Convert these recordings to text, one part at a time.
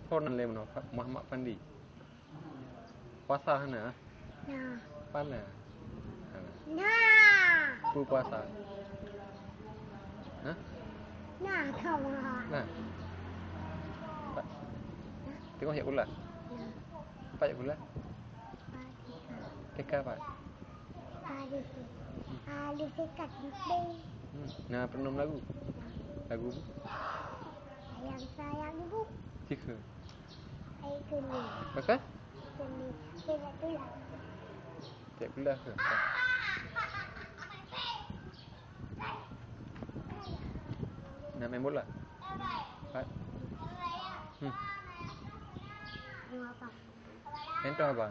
Konan le meno Muhammad Pandi. Puasa hana? Nah. Pana. Nah. Pu puasa. Hah? Nah, kamu. Nah. Tengok ayat pula. Nah. Apa ayat pula? Teka apa? Alif dekat B. Nah, penom lagu. Lagu Sayang ibu. Cika. Air keni. Maka? Keni. Tidak tulah. Tak pula ke? Nak main bola? Pak. Mau apa? Entah apa?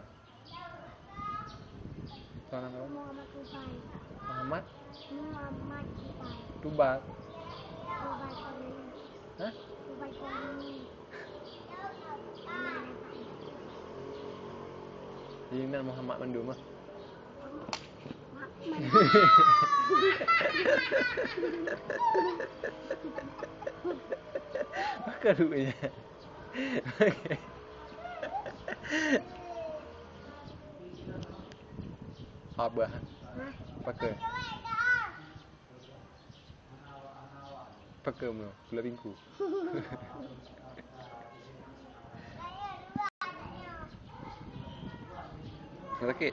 Tuan apa? Muhammad Tubai. Muhammad Muhammad Tubai. Tubat. Tubai koni. Hah? Tubai koni. Ini nak Muhammad Mandum ah. Maka duitnya. Okey. Abah. Pakai. Pakai mu, pula bingku. Okey.